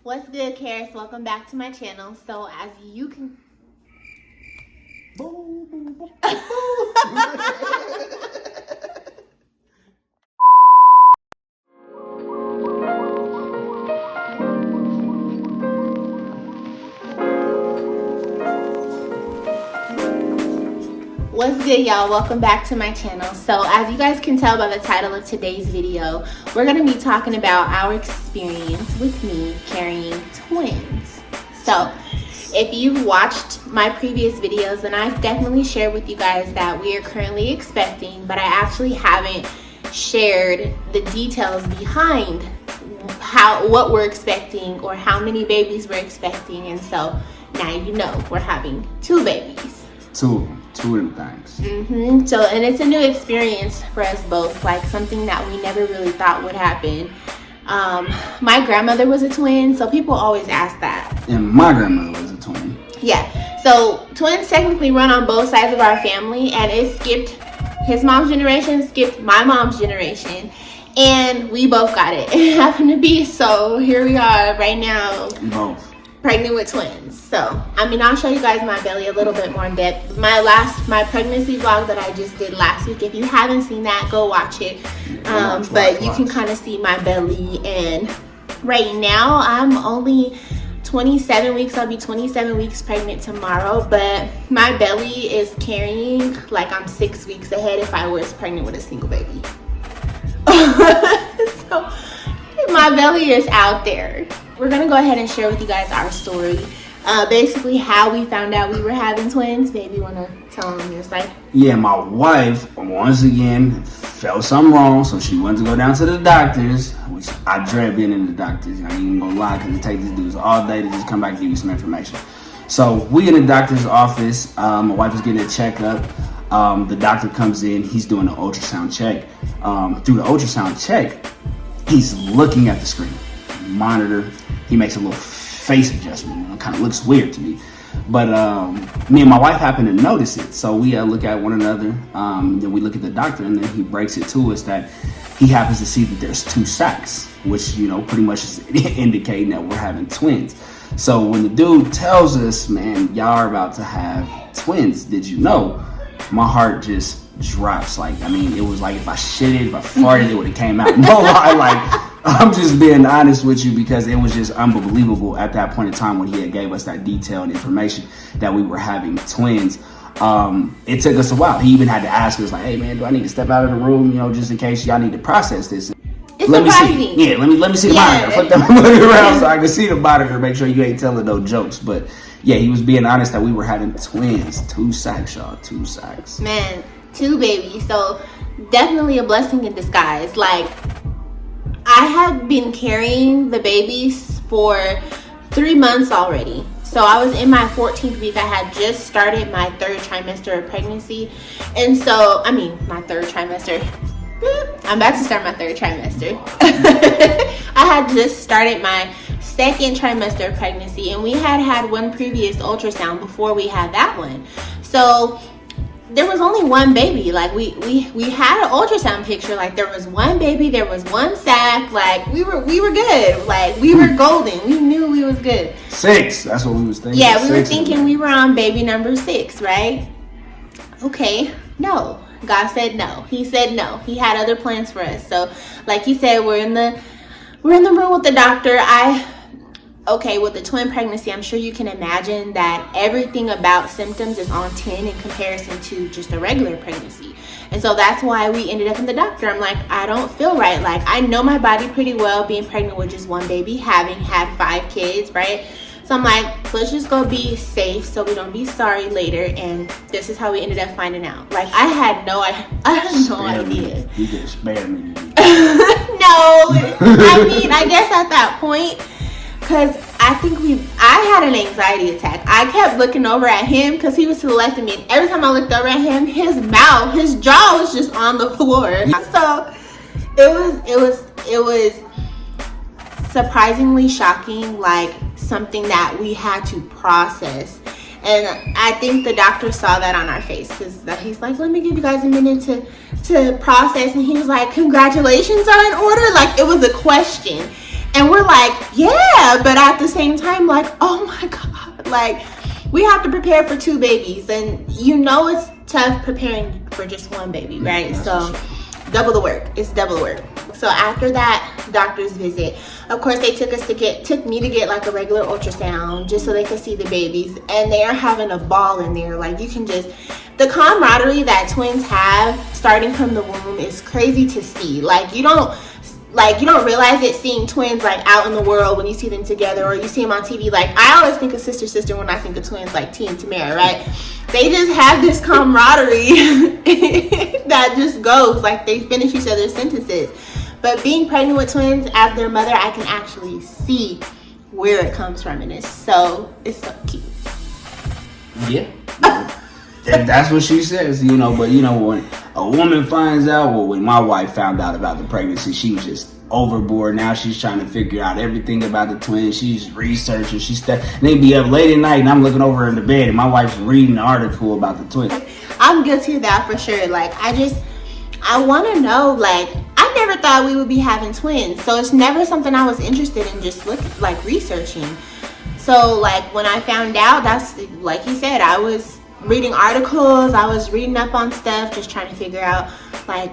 What's good, Karis? Welcome back to my channel. So as you can What's good, y'all? Welcome back to my channel. So as you guys can tell by the title of today's video, we're going to be talking about our experience with me carrying twins. So if you've watched my previous videos, then I've definitely shared with you guys that we are currently expecting, but I actually haven't shared the details behind what we're expecting or how many babies we're expecting. And so now you know we're having two babies. Two of them things. So, and it's a new experience for us both, like something that we never really thought would happen. My grandmother was a twin, so people always ask that. And my grandmother was a twin. Yeah, so twins technically run on both sides of our family, and it skipped his mom's generation, skipped my mom's generation, and we both got it. It happened to be, so here we are right now. Both. Pregnant with twins. So I'll show you guys my belly a little bit more in depth. My pregnancy vlog that I just did last week, if you haven't seen that, go watch it. But you can kind of see my belly, and right now I'm only 27 weeks. I'll be 27 weeks pregnant tomorrow, but my belly is carrying like I'm 6 weeks ahead if I was pregnant with a single baby. So my belly is out there. We're gonna go ahead and share with you guys our story. Basically how we found out we were having twins. Maybe you wanna tell them your side? Yeah, my wife, once again, felt something wrong, so she went to go down to the doctors, which I dread being in the doctors. I ain't even gonna lie, because it takes these dudes all day to just come back and give you some information. So we in the doctor's office, my wife is getting a checkup. The doctor comes in, he's doing an ultrasound check. Through the ultrasound check, he's looking at the screen, monitor. He makes a little face adjustment. It kind of looks weird to me. But me and my wife happen to notice it. So we look at one another. Then we look at the doctor, and then he breaks it to us that he happens to see that there's two sacs, which, pretty much is indicating that we're having twins. So when the dude tells us, man, y'all are about to have twins, did you know? My heart just drops. It was like if I shitted, if I farted, it would have came out. No lie, I'm just being honest with you, because it was just unbelievable at that point in time when he had gave us that detailed information that we were having twins. It took us a while. He even had to ask us, like, hey man, do I need to step out of the room, just in case y'all need to process this? Let me see. Yeah, let me see the monitor. Flip that monitor around so I can see the monitor, make sure you ain't telling no jokes. But yeah, he was being honest that we were having twins. 2 sacs, y'all. 2 sacs. Man, 2 babies. So definitely a blessing in disguise. I had been carrying the babies for 3 months already. So I was in my 14th week. I had just started my 3rd trimester of pregnancy. And so, my 3rd trimester. I'm about to start my 3rd trimester. I had just started my 2nd trimester of pregnancy, and we had one previous ultrasound before we had that one. So there was only one baby. We had an ultrasound picture. There was one baby, there was 1 sac. We were good. We were golden. We knew we was good. 6. That's what we was thinking. Yeah, we were thinking we were on baby number 6, right? Okay, no. God said no. He said no. He had other plans for us. So, like he said, we're in the room with the doctor. With the twin pregnancy, I'm sure you can imagine that everything about symptoms is on 10 in comparison to just a regular pregnancy. And so that's why we ended up in the doctor. I'm like, I don't feel right. I know my body pretty well, being pregnant with just 1 baby, having had 5 kids, right? So I'm like, let's just go be safe so we don't be sorry later. And this is how we ended up finding out. I had no idea. You could spare me. No, I guess at that point, because I had an anxiety attack. I kept looking over at him because he was to the left of me. And every time I looked over at him, his jaw was just on the floor. So it was surprisingly shocking, something that we had to process. And I think the doctor saw that on our face, because he's like, let me give you guys a minute to process. And he was like, congratulations are in order. It was a question. And we're like, yeah, yeah, but at the same time, like, oh my God, like, we have to prepare for 2 babies, and you know it's tough preparing for just 1 baby, right? So double the work. It's double the work. So after that doctor's visit, of course, they took me to get like a regular ultrasound just so they could see the babies, and they are having a ball in there. Like, you can just, the camaraderie that twins have starting from the womb is crazy to see. Like, you don't realize it seeing twins like out in the world when you see them together, or you see them on TV. Like, I always think of sister when I think of twins, like T and Tamara, right? They just have this camaraderie that just goes, like, they finish each other's sentences. But being pregnant with twins as their mother, I can actually see where it comes from, and it's so cute. Yeah. That's what she says, you know. But, you know, when a woman finds out, well, when my wife found out about the pregnancy, she was just overboard. Now she's trying to figure out everything about the twins. She's researching. And they be up late at night, and I'm looking over in the bed, and my wife's reading an article about the twins. I'm guilty of that for sure. Like, I want to know, like, I never thought we would be having twins, so it's never something I was interested in just researching. So, like, when I found out, that's, like he said, I was reading articles, I was reading up on stuff, just trying to figure out, like,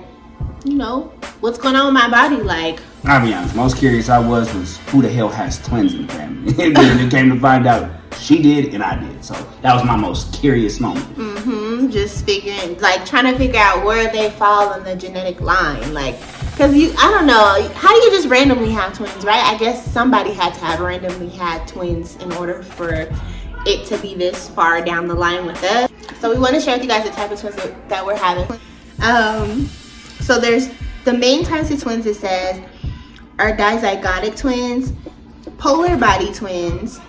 you know, what's going on with my body. Like, I'll be honest, most curious I was who the hell has twins in the family. And then it came to find out she did and I did. So that was my most curious moment. Just figuring, like, trying to figure out where they fall in the genetic line. Like, because I don't know, how do you just randomly have twins, right? I guess somebody had to have randomly had twins in order for it to be this far down the line with us. So we want to share with you guys the type of twins that we're having. So there's the main types of twins, it says, are dizygotic twins, polar body twins,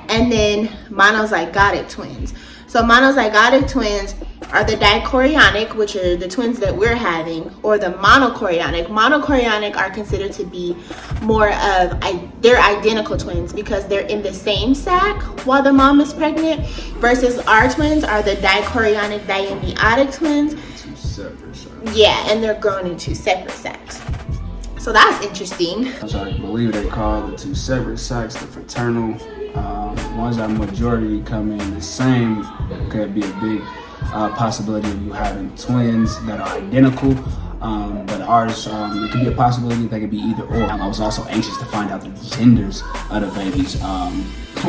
and then monozygotic twins. So monozygotic twins are the dichorionic, which are the twins that we're having, or the monochorionic. Monochorionic are considered to be more of, they're identical twins because they're in the same sac while the mom is pregnant, versus our twins are the dichorionic diamniotic twins. Two separate sacs. Yeah, and they're grown in 2 separate sacs. So that's interesting. So I believe they call the 2 separate sacs the fraternal. Ones that majority come in the same could be a big possibility of you having twins that are identical. But ours, it could be a possibility that could be either or. I was also anxious to find out the genders of the babies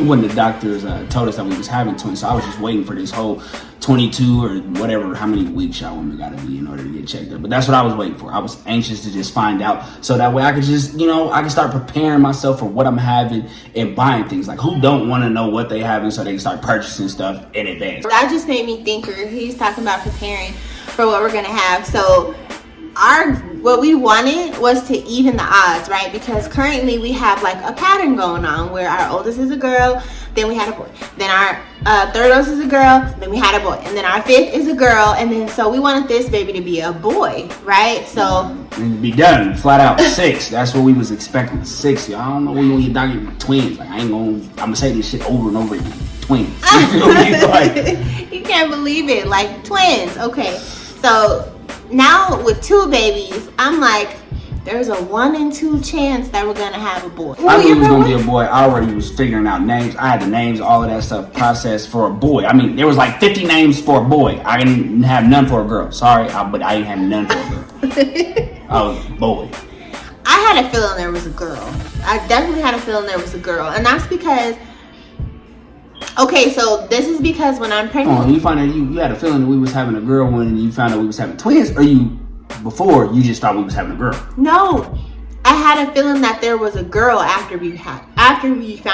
when the doctors told us that we was having twins. So I was just waiting for this whole 22 or whatever, how many weeks y'all women gotta be in order to get checked up. But that's what I was waiting for. I was anxious to just find out so that way I could just, you know, I can start preparing myself for what I'm having and buying things. Like, who don't want to know what they having so they can start purchasing stuff in advance? That just made me think, he's talking about preparing for what we're gonna have. So what we wanted was to even the odds, right? Because currently we have like a pattern going on where our oldest is a girl, then we had a boy, then our third oldest is a girl, then we had a boy, and then our 5th is a girl, and then so we wanted this baby to be a boy, right? So and be done flat out 6. That's what we was expecting, 6. I don't know when you're talking twins. Like, I'm gonna say this shit over and over again. Twins. You feel me? Like, you can't believe it, like twins. Okay, so now with 2 babies, I'm like, there's a 1 in 2 chance that we're gonna have a boy. I knew it was gonna be a boy. I already was figuring out names. I had the names, all of that stuff processed for a boy. I mean, there was like 50 names for a boy. I didn't have none for a girl. Sorry, but I didn't have none for a girl. I was boy. I had a feeling there was a girl. I definitely had a feeling there was a girl, and that's because. Okay, so this is because when I'm pregnant. Oh, you find out you had a feeling that we was having a girl when you found out we was having twins, or before you just thought we was having a girl? No, I had a feeling that there was a girl after we found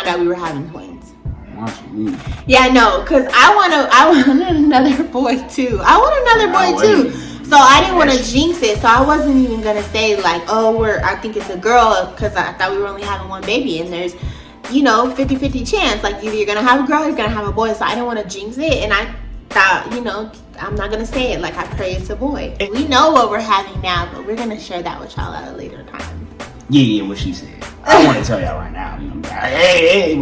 out we were having twins. What you mean? Yeah, no, because I wanted another boy too. I want another boy too. So I didn't want to jinx it. So I wasn't even gonna say like, oh, I think it's a girl, because I thought we were only having 1 baby, and there's, you know, 50-50 chance. Like, either you're gonna have a girl or you're gonna have a boy. So I didn't want to jinx it, and I thought, you know, I'm not gonna say it. Like, I pray it's a boy. We know what we're having now, but we're gonna share that with y'all at a later time. Yeah, what she said. I want to tell y'all right now. You know, hey.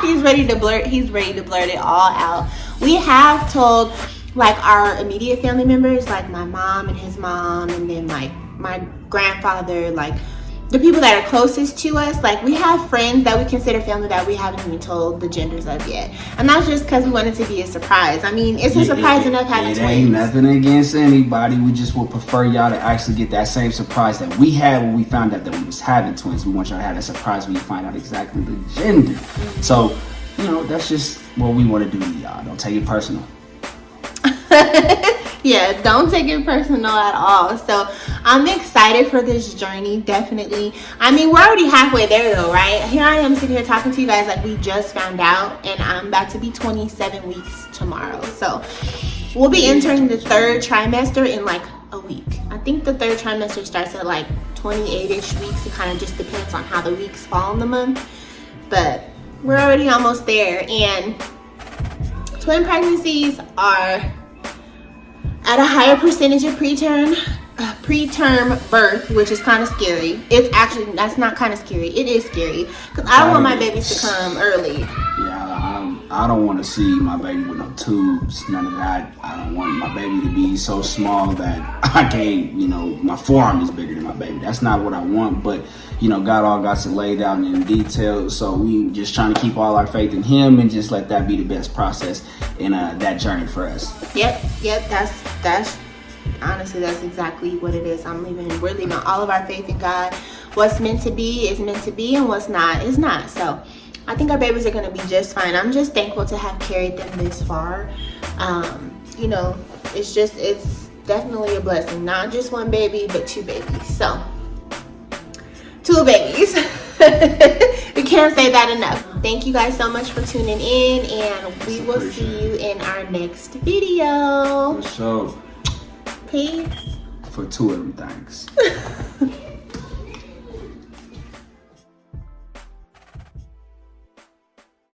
He's ready to blurt it all out. We have told like our immediate family members, like my mom and his mom, and then like my grandfather, like the people that are closest to us, like we have friends that we consider family that we haven't even told the genders of yet. And that's just because we want it to be a surprise. I mean, it's a surprise enough having twins. twins. It ain't nothing against anybody. We just would prefer y'all to actually get that same surprise that we had when we found out that we was having twins. We want y'all to have that surprise when you find out exactly the gender. Mm-hmm. So, you know, that's just what we want to do to y'all. Don't take it personal. Yeah, don't take it personal at all. So I'm excited for this journey, definitely. I mean, we're already halfway there though, right? Here I am sitting here talking to you guys like we just found out, and I'm about to be 27 weeks tomorrow. So we'll be entering the third trimester in like a week. I think the third trimester starts at like 28-ish weeks. It kind of just depends on how the weeks fall in the month. But we're already almost there, and twin pregnancies are at a higher percentage of preterm birth, which is kind of scary. It's actually, that's not kind of scary. It is scary because I don't want my babies to come early. Yeah, I don't want to see my baby with no tubes, none of that. I don't want my baby to be so small that I can't, you know, my forearm is bigger than my baby. That's not what I want, but, you know, God all got to laid out in detail, so we just trying to keep all our faith in Him and just let that be the best process in that journey for us. Yep, that's honestly, that's exactly what it is. We're leaving all of our faith in God. What's meant to be is meant to be, and what's not is not. So I think our babies are going to be just fine. I'm just thankful to have carried them this far. You know, it's definitely a blessing. Not just one baby, but two babies. So, two babies. We can't say that enough. Thank you guys so much for tuning in, and we will see you in our next video. For sure. Peace. For two of them things.